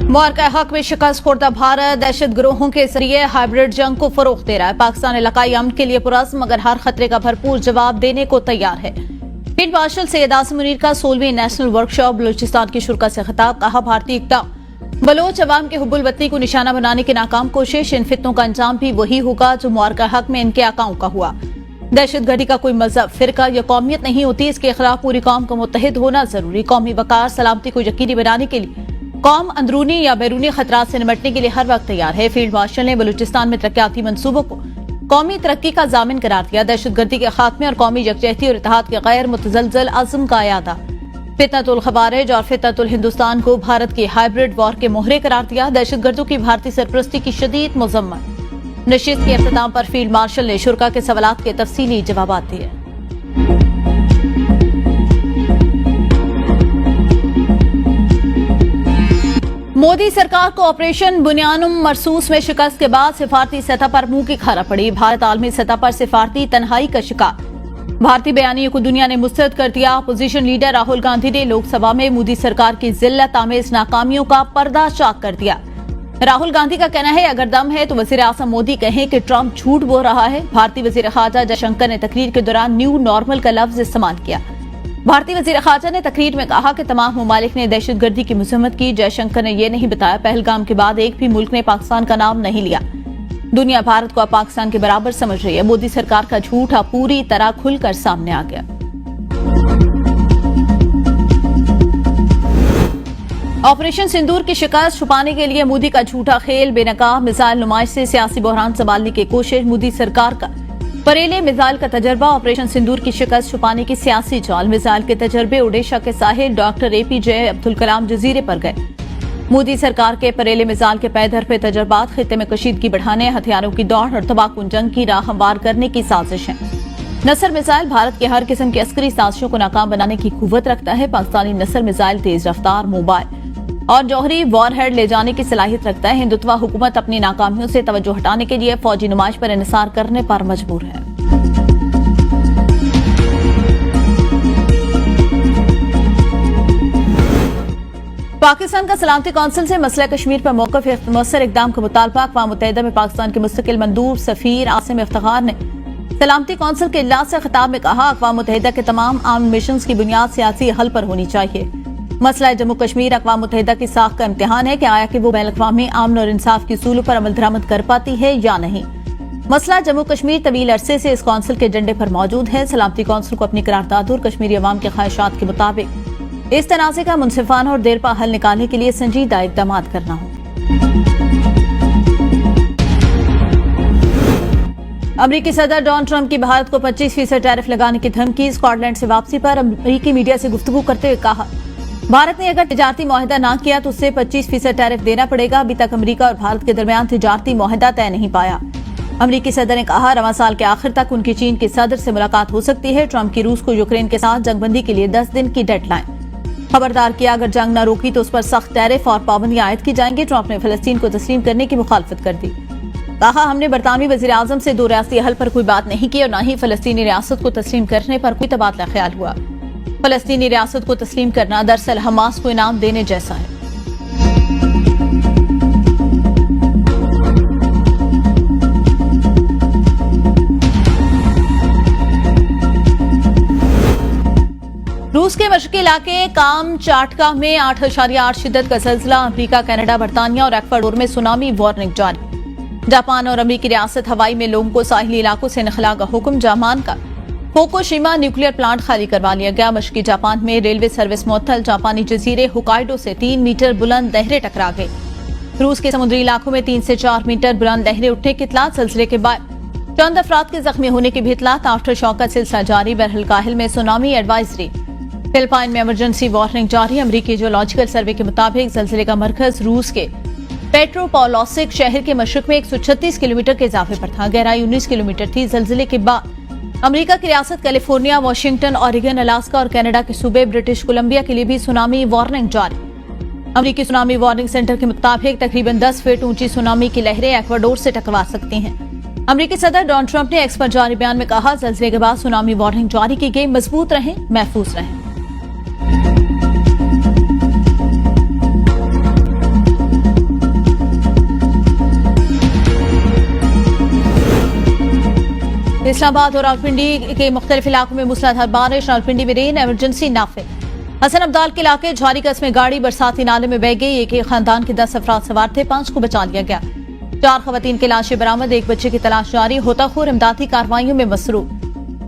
मुआरका हक में शिकस्त खुर्दा भारत दहशत गिरोहों के जरिए हाइब्रिड जंग को फरोग दे रहा है। पाकिस्तान इलाकाई अमन के लिए पुरज़्म मगर हर खतरे का भरपूर जवाब देने को तैयार है। फील्ड मार्शल सैयद आसिम मुनीर का 16वीं नेशनल वर्कशॉप बलूचिस्तान की शुरा से खिताब। कहा, भारतीय इक़दाम बलोच अवाम के हुब्बुल वतनी को निशाना बनाने की नाकाम कोशिश। इन फितनों का अंजाम भी वही होगा जो मुआरका हक में इनके आकाओं का हुआ। दहशतगर्दी का कोई मजहब, फिरका या कौमियत नहीं होती। इसके खिलाफ पूरी कौम को मुत्तहिद होना जरूरी। कौमी वकार सलामती को यकीनी बनाने के लिए कौम अंदरूनी या बैरूनी खतरात से निपटने के लिए हर वक्त तैयार है। फील्ड मार्शल ने बलूचिस्तान में तरक्याती मंसूबों को कौमी तरक्की का जामिन करार दिया। दहशतगर्दी के खात्मे और कौमी यकजहती और इत्तेहाद के गैर मुतजलजल अज़्म का यादा। फितनतुल खवारिज और फितनतुल हिंदुस्तान को भारत की हाइब्रिड वॉर के मोहरे करार दिया। दहशतगर्दों की भारतीय सरपरस्ती की शदीद मजम्मत। नशिस्त के अख्ताम पर फील्ड मार्शल ने शुरा के सवालात के तफसीली जवाब दिए। मोदी सरकार को ऑपरेशन बुनियानुम मरसूस में शिकस्त के बाद सिफारती सतह पर मुंह की खारा पड़ी। भारत आलमी सतह पर सिफारती तन्हाई का शिकार। भारतीय बयानियों को दुनिया ने मुस्तरद कर दिया। अपोजिशन लीडर राहुल गांधी ने लोकसभा में मोदी सरकार की जिल्लत आमेज नाकामियों का पर्दा चाक कर दिया। राहुल गांधी का कहना है, अगर दम है तो वजीर आज़म मोदी कहें कि ट्रंप झूठ बोल रहा है। भारतीय वजीर खारजा जयशंकर ने तकरीर के दौरान न्यू नॉर्मल का लफ्ज इस्तेमाल किया। भारतीय वजीर खारजा ने तकरीर में कहा कि तमाम ममालिक ने दहशतगर्दी की मजम्मत की। जयशंकर ने यह नहीं बताया पहलगाम के बाद एक भी मुल्क ने पाकिस्तान का नाम नहीं लिया। दुनिया भारत को अब पाकिस्तान के बराबर समझ रही है। मोदी सरकार का झूठ अब पूरी तरह खुलकर सामने आ गया। ऑपरेशन सिंदूर की शिकस्त छुपाने के लिए मोदी का झूठा खेल, बेनकाब मिसाइल नुमाइश से सियासी बहरान संभालने की कोशिश। मोदी सरकार का बरेले मिसाइल का तजर्बा, ऑपरेशन सिंदूर की शिकस्त छुपाने की सियासी चाल। मिसाइल के तजर्बे ओडिशा के साहिल डॉक्टर APJ अब्दुल कलाम जजीरे पर गए। मोदी सरकार के बरेले मिसाइल के पैदर पे तजर्बात खित्ते में कशीदगी बढ़ाने, हथियारों की दौड़ और तबाहकुन जंग की राह हमवार करने की साजिश है। नसर मिसाइल भारत के हर किस्म की अस्करी साजिशों को नाकाम बनाने की कुव्वत रखता है। पाकिस्तानी नसर मिसाइल तेज रफ्तार, मोबाइल और जौहरी वॉरहेड ले जाने की सलाहियत रखता है। हिंदुत्वा हुकूमत अपनी नाकामियों से तवज्जो हटाने के लिए फौजी नुमाइश पर इन्हिसार करने पर मजबूर है। पाकिस्तान का सलामती कौंसिल से मसला कश्मीर पर मौक़िफ़ मौसर इक़दाम का मुतालबा। अक़वाम मुत्तहिदा में पाकिस्तान के मुस्तकिल मंदूब सफ़ीर आसिम इफ्तिखार ने सलामती कौंसिल के इजलास से खिताब में कहा, अक़वाम मुत्तहिदा के तमाम आर्म मिशन की बुनियाद सियासी हल पर होनी चाहिए। मसला जम्मू कश्मीर अक़वाम मुत्तहिदा की साख का इम्तिहान है कि आया कि वो बैन अक़वामी अमन और इंसाफ के उसूलों पर अमल दरामद कर पाती है या नहीं। मसला जम्मू कश्मीर तवील अरसे से इस कौंसिल के एजेंडे पर मौजूद है। सलामती कौंसिल को अपनी करारदादों और कश्मीरी अवाम के ख्वाहिशात के मुताबिक इस तनाज़े का मुनसिफाना और देरपा हल निकालने के लिए संजीदा इक़दाम करना हो। अमरीकी सदर डोनाल्ड ट्रंप की भारत को 25% टैरिफ लगाने की धमकी। स्कॉटलैंड से वापसी पर अमरीकी मीडिया से गुफ्तगू करते हुए कहा, भारत ने अगर तिजारती मुआहिदा ना किया तो उससे 25% टैरिफ देना पड़ेगा। अभी तक अमरीका और भारत के दरमियान तिजारती मुआहिदा तय नहीं पाया। अमरीकी सदर ने कहा, रवां साल के आखिर तक उनकी चीन के सदर से मुलाकात हो सकती है। ट्रंप की रूस को यूक्रेन के साथ जंगबंदी के लिए 10 दिन की डेडलाइन। खबरदार किया, अगर जंग न रोकी तो उस पर सख्त टैरिफ और पाबंदियां आयद की जाएंगी। ट्रंप ने फलस्तीन को तस्लीम करने की मुखालफत कर दी। कहा, हमने बरतानवी वजीर आजम से 2 रियासती हल पर कोई बात नहीं की और न ही फलस्तीनी रियासत को तस्लीम करने पर कोई तबादला ख्याल हुआ। फलस्तीनी रियासत को तस्लीम करना दरअसल हमास को इनाम देने जैसा है। रूस के मशरकी इलाके काम चाटका में 8.8 शिद्दत का ज़ल्ज़ला। अमरीका, कनाडा, बरतानिया और एक्वाडोर में सुनामी वार्निंग जारी। जापान और अमरीकी रियासत हवाई में लोगों को साहिली इलाकों से निखला का हुक्म। जापान का फुकुशिमा न्यूक्लियर प्लांट खाली करवा लिया गया। मशरकी जापान में रेलवे सर्विस मुअत्तल। जापानी जजीरे होकाइडो से 3 मीटर बुलंद लहरें टकरा गई। रूस के समुद्री इलाकों में 3 से 4 मीटर बुलंद लहरें उठने की इत्तला। सिलसिले के बाद चंद अफराद के जख्मी होने की भी इत्तला। आफ्टर शॉक का सिलसिला जारी। बहरहाल में सुनामी एडवाइजरी। फिलिपाइन में इमरजेंसी वार्निंग जारी। अमरीकी जियोलॉजिकल सर्वे के मुताबिक ज़ल्ज़ले का मरकज रूस के पेट्रोपॉलोसिक शहर के मशरक में 136 किलोमीटर के इजाफे पर था। गहराई 19 किलोमीटर थी। ज़ल्ज़ले के बाद अमेरिका की रियासत कैलिफोर्निया, वाशिंगटन, ऑरिगन, अलास्का और कनाडा के सूबे ब्रिटिश कोलंबिया के लिए भी सुनामी वार्निंग जारी। अमेरिकी सुनामी वार्निंग सेंटर के मुताबिक तकरीबन 10 फीट ऊंची सुनामी की लहरें एक्वाडोर से टकरा सकती हैं। अमेरिकी सदर डोनाल्ड ट्रंप ने एक्स पर जारी बयान में कहा, ज़ल्ज़ले के बाद सुनामी वार्निंग जारी की गई। मजबूत रहें, महफूज रहें। इस्लामाबाद और रावलपिंडी के मुख्तलिफ इलाकों में मूसलाधार बारिश। रावलपिंडी में रेन इमरजेंसी नाफिज। हसन अब्दाल के इलाके झारी कस में गाड़ी बरसाती नाले में बह गई। एक खानदान के 10 अफराद सवार थे, 5 को बचा लिया गया। 4 खवातीन की लाशें बरामद। एक बच्चे की तलाश जारी। होताखोर इमदादी कार्रवाइयों में मसरूफ।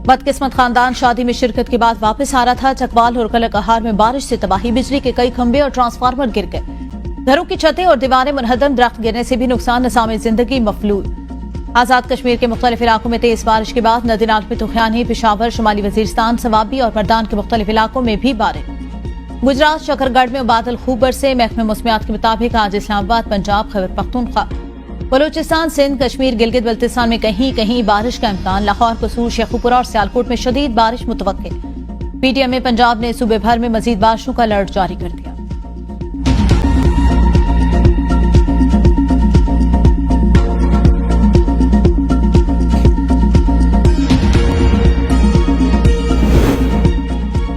बदकिस्मत खानदान शादी में शिरकत के बाद वापस आ रहा था। चकवाल और कलकहार में बारिश से तबाही। बिजली के कई खंभे और ट्रांसफार्मर गिर गए। घरों की छतें और दीवारें मुनहदम। दरख्त गिरने से भी नुकसान। निज़ाम जिंदगी मफलूल। आजाद कश्मीर के मुख्तलिफ इलाकों में तेज बारिश के बाद नदी नाल में तूफान। पेशावर, शुमाली वजीरिस्तान, सवाबी और मर्दान के मुख्तलिफ इलाकों में भी बारिश। गुजरात शकरगढ़ में बादल खूब बरसे। महकमे मौसमियात के मुताबिक आज इस्लामाबाद, पंजाब, खैबर पख्तूनख्वा, बलूचिस्तान, सिंध, कश्मीर, गिलगित बल्तिस्तान में कहीं कहीं बारिश का इम्कान। लाहौर, कसूर, शेखुपुरा और सियालकोट में शदीद बारिश मुतवक्के। पीटीएम में पंजाब ने सूबे भर में मजीद बारिशों का अलर्ट जारी कर दिया।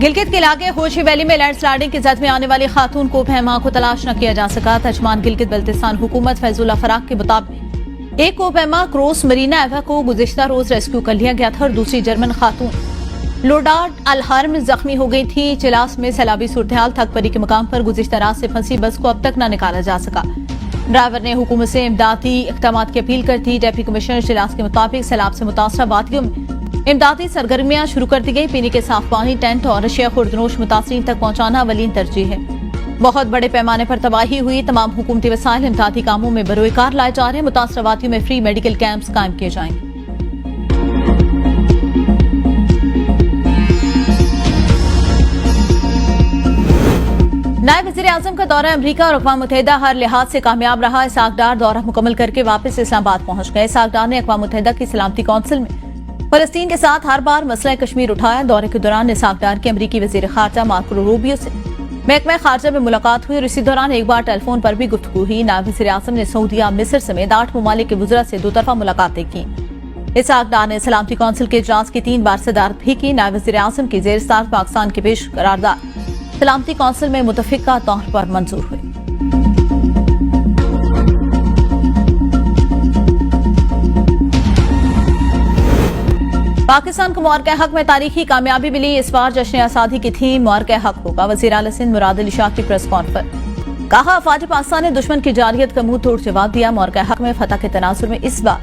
गिलगित के इलाके होशी वैली में लैंडस्लाइडिंग की जद में आने वाली खातून को पैमा को तलाश न किया जा सका। तर्जमान गिलगित बल्तिस्तान हुकूमत फैजुल्ला फराक के मुताबिक एक को पैमा क्रॉस मरीना एवा को गुज़िश्ता रोज रेस्क्यू कर लिया गया था और दूसरी जर्मन खातून लोडार्ड अलहर्म जख्मी हो गई थी। चिलास में सैलाबी सूरत थकपरी के मकाम पर गुज़िश्ता रात से फंसी बस को अब तक न निकाला जा सका। ड्राइवर ने हुकूमत से इमदादी इक़दाम की अपील कर दी। डिप्टी कमिश्नर चिलास के मुताबिक सैलाब से मुतासरा वादियों में इमदादी सरगर्मियां शुरू कर दी गई। पीने के साफ पानी, टेंट और अशिया खुर्दनोश मुतासरीन तक पहुंचाना अवलीन तरजीह है। बहुत बड़े पैमाने पर तबाही हुई। तमाम हुकूमती वसाइल इमदादी कामों में बरोकार लाए जा रहे हैं। मुतासरा वादियों में फ्री मेडिकल कैंप्स कायम किए जाएंगे। नायब वज़ीर आज़म का दौरा अमरीका और अक़वाम मुत्तहिदा हर लिहाज से कामयाब रहा। इसाकडार दौरा मुकम्मल करके वापस इस्लामाबाद पहुंच गए। इसाकडार ने अक़वाम मुत्तहिदा की सलामती कौंसिल में फलस्तीन के साथ हर बार मसला कश्मीर उठाया। दौरे के दौरान इसाकडार के अमरीकी वज़ीर ख़ारजा मार्को रूबियो से महकमा ख़ारजा में मुलाकात हुई और इसी दौरान एक बार टेलीफोन पर भी गुफ्तगू हुई। नायब वज़ीर आज़म ने सऊदीया, मिस्र समेत 8 ममालिक के वज़रा से 2 तरफ़ा मुलाकातें की। इसाकडार ने सलामती कौंसिल के इजलास की 3 बार सदारत भी की। नायब वज़ीर आज़म की ज़ेर सदारत पाकिस्तान के पेश करारदाद सलामती कौंसिल में मुतफ़िक़ा तौर पर मंजूर हुई। पाकिस्तान को मौरक़े हक में तारीखी कामयाबी मिली। इस बार जश्न आज़ादी की थीम मौरक़े हक होगा। वज़ीर आला सिंध मुराद अली शाह की प्रेस कॉन्फ्रेंस। कहा, अफ़वाज पाकिस्तान ने दुश्मन की जारहियत का मुंह तोड़ जवाब दिया। मौरक़े हक में फतह के तनासुर में इस बार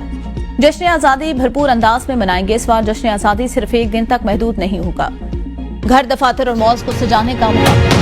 जश्न आज़ादी भरपूर अंदाज में मनाएंगे। इस बार जश्न आज़ादी सिर्फ एक दिन तक महदूद नहीं होगा। घर, दफातर और मॉल्स को सजाने का मौका